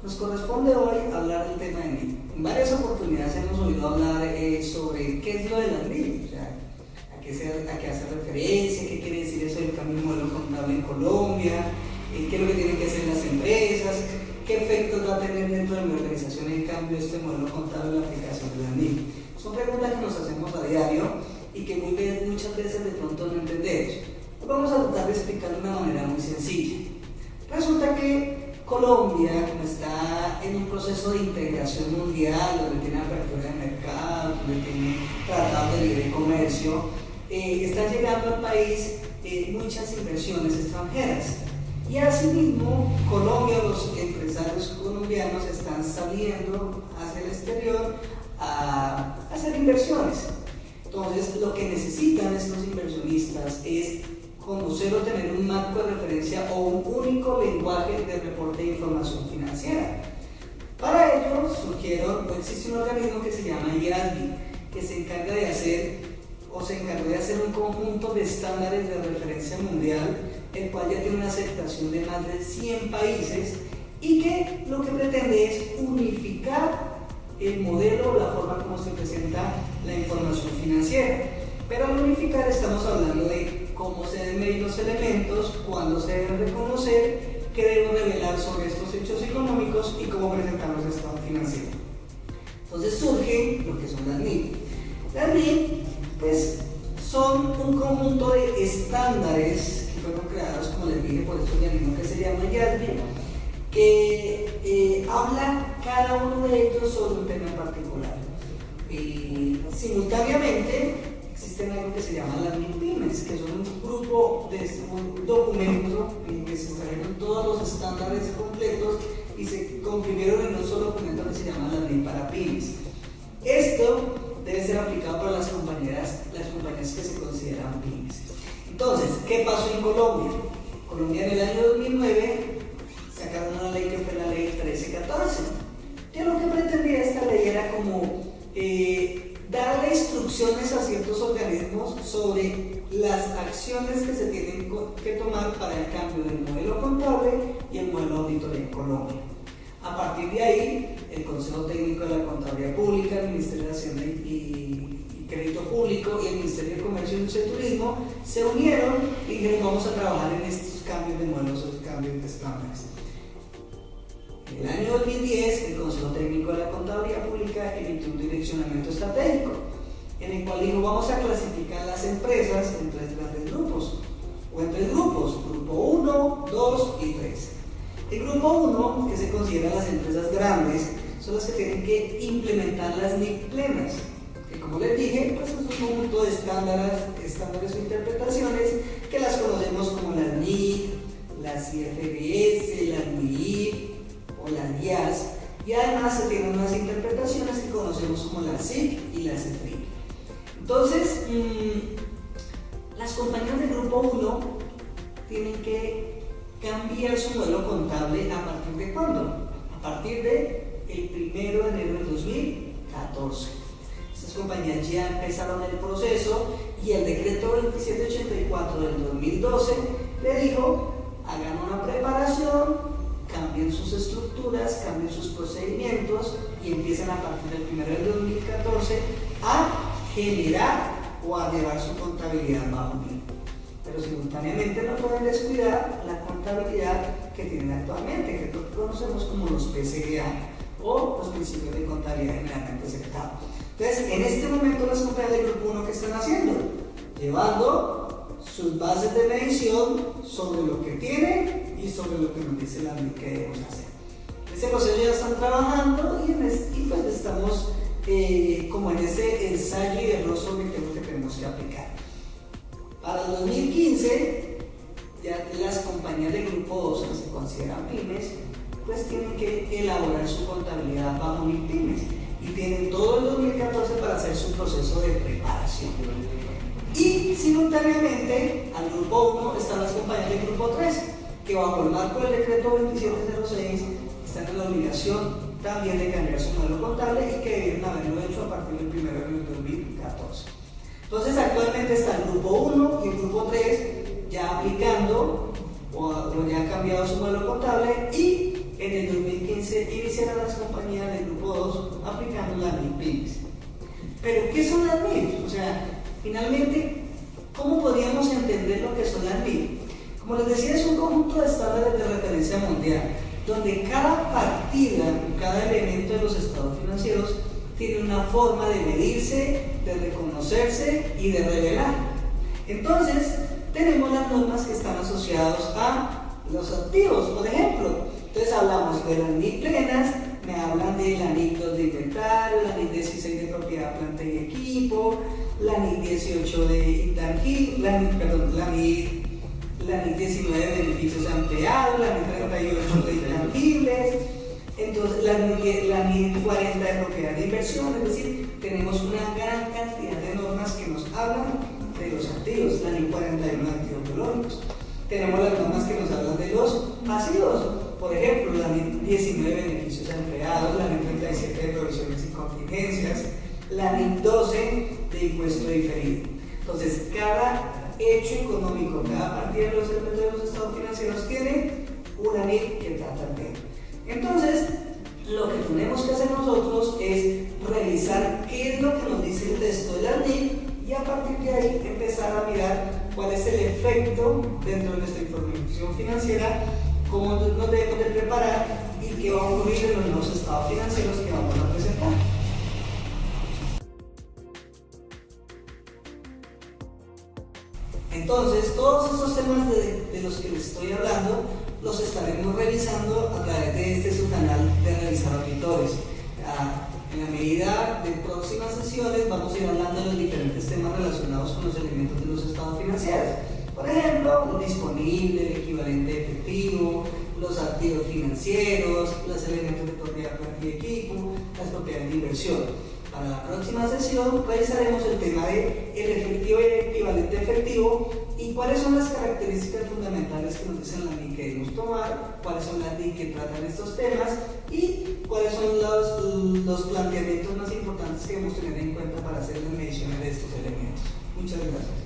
Nos corresponde hoy hablar del tema de NIF. En varias oportunidades hemos oído hablar sobre qué es lo de las NIF, o sea, a qué hace referencia, qué quiere decir eso del cambio de modelo contable en Colombia, qué es lo que tienen que hacer las empresas, qué efectos va a tener dentro de mi organización el cambio de este modelo contable en la aplicación de las NIF. Son preguntas que nos hacemos a diario y que muchas veces de pronto no entendemos. Vamos a tratar de explicarlo de una manera muy sencilla. Resulta que Colombia, como está en un proceso de integración mundial, donde tiene apertura de mercado, donde tiene tratados de libre comercio, están llegando al país muchas inversiones extranjeras. Y asimismo, Colombia, los empresarios colombianos están saliendo hacia el exterior a hacer inversiones. Entonces, lo que necesitan estos inversionistas es conocer o tener un marco de referencia o un único lenguaje de reporte de información financiera. Para ello existe un organismo que se llama IASB, que se encarga de hacer un conjunto de estándares de referencia mundial, el cual ya tiene una aceptación de más de 100 países y que lo que pretende es unificar el modelo o la forma como se presenta la información financiera. Pero al unificar estamos hablando de cómo se deben medir los elementos, cuándo se deben reconocer, qué debemos revelar sobre estos hechos económicos y cómo presentar los estados financieros. Entonces surge lo que son las NIF. Las NIF pues, son un conjunto de estándares que fueron creados, como les dije, por este organismo que se llama IASB, que habla cada uno de ellos sobre un tema en particular. Simultáneamente existen algo que se llama las MIPYMES, que son un documento en que se extrajeron todos los estándares completos y se comprimieron en un solo documento que se llama la ley para pymes. Esto debe ser aplicado para las compañías que se consideran pymes. Entonces, ¿qué pasó en Colombia? Colombia en el año 2009 sacaron una ley que fue la ley 1314, que lo que pretendía esta ley era como darle instrucciones a ciertos organismos sobre las acciones que se tienen que tomar para el cambio del modelo contable y el modelo auditoría en Colombia. A partir de ahí, el Consejo Técnico de la Contabilidad Pública, el Ministerio de Hacienda y Crédito Público y el Ministerio de Comercio, Industria y Turismo se unieron y dijeron vamos a trabajar en estos cambios de modelos, estos cambios de estándares. En el año 2010, el Consejo Técnico de la Contabilidad Pública emitió un direccionamiento estratégico en el cual dijo vamos a clasificar las empresas en tres grandes grupos o en tres grupos, grupo 1, 2 y 3. El grupo 1, que se considera las empresas grandes, son las que tienen que implementar las NIF plenas, que como les dije, pues es un conjunto de estándares o interpretaciones que las conocemos como las NIF, las IFRS, las NIF o las IAS, y además se tienen unas interpretaciones que conocemos como las SIC y las CETRIC. Entonces, las compañías del grupo 1 tienen que cambiar su modelo contable ¿a partir de cuándo? A partir del 1 de enero del 2014. Estas compañías ya empezaron el proceso y el decreto 2784 del 2012 le dijo hagan una preparación, cambien sus estructuras, cambien sus procedimientos y empiezan a partir del 1 del 2014 a generar o a llevar su contabilidad bajo NIF. Pero simultáneamente no pueden descuidar la contabilidad que tienen actualmente, que conocemos como los PCA o los principios de contabilidad generalmente aceptados. Entonces, en este momento las compañías del grupo 1 ¿qué están haciendo? Llevando sus bases de medición sobre lo que tienen y sobre lo que nos dice la NIF que debemos hacer. Ese proceso ya están trabajando y pues estamos como en ese ensayo y error sobre qué es lo que tenemos que aplicar. Para el 2015, ya las compañías del grupo 2, que se consideran pymes, pues tienen que elaborar su contabilidad bajo NIF pymes y tienen todo el 2014 para hacer su proceso de preparación. Y simultáneamente al grupo 1 están las compañías del grupo 3, que bajo el marco del decreto 2706 están en la obligación también de cambiar su modelo contable y que debieron haberlo hecho a partir del 1 de enero del 2014. Entonces actualmente está el grupo 1 y el grupo 3 ya aplicando o ya ha cambiado su modelo contable, y en el 2015 iniciaron las compañías del grupo 2 aplicando las MIPYMES. Pero ¿qué son las MIP? O sea, finalmente, ¿cómo podríamos entender lo que son las MIP? Como les decía, es un conjunto de estándares de referencia mundial, donde cada partida, cada elemento de los estados financieros tiene una forma de medirse, de reconocerse y de revelar. Entonces, tenemos las normas que están asociadas a los activos, por ejemplo. Entonces hablamos de las NIC plenas, me hablan de la NIC 2 de inventario, la NIC 16 de propiedad, planta y equipo, la NIC 18 de intangibles, la NIC 19 de beneficios ampliados, la NIC 38 de intangibles, entonces la NIC 40 de propiedad de inversión. Es decir, tenemos una gran cantidad de normas que nos hablan de los activos, la NIC 41 de activos biológicos. Tenemos las normas que nos hablan de los pasivos, por ejemplo, la NIC 19 de beneficios empleados, la NIC 37 de provisiones y contingencias, la NIC 12 de impuesto diferido. Entonces, cada hecho económico, cada partida de los elementos de los estados financieros tiene una NIC que trata el tema. Entonces, lo que tenemos que hacer nosotros es revisar qué es lo que nos dice el texto de la NIC y a partir de ahí empezar a mirar cuál es el efecto dentro de nuestra información financiera, cómo nos debemos de preparar y qué va a ocurrir en los nuevos estados financieros que vamos a presentar. Entonces, todos estos temas de los que les estoy hablando los estaremos revisando a través de este subcanal de Revisar Auditores. En la medida de próximas sesiones vamos a ir hablando de los diferentes temas relacionados con los elementos de los estados financieros. Por ejemplo, lo disponible, el equivalente efectivo, los activos financieros, los elementos de propiedad, planta y equipo, las propiedades de inversión. Para la próxima sesión revisaremos el tema de el efectivo y el equivalente efectivo y cuáles son las características fundamentales que nos dicen la NIC que debemos tomar, cuáles son las NIC que tratan estos temas y cuáles son los planteamientos más importantes que debemos tener en cuenta para hacer las mediciones de estos elementos. Muchas gracias.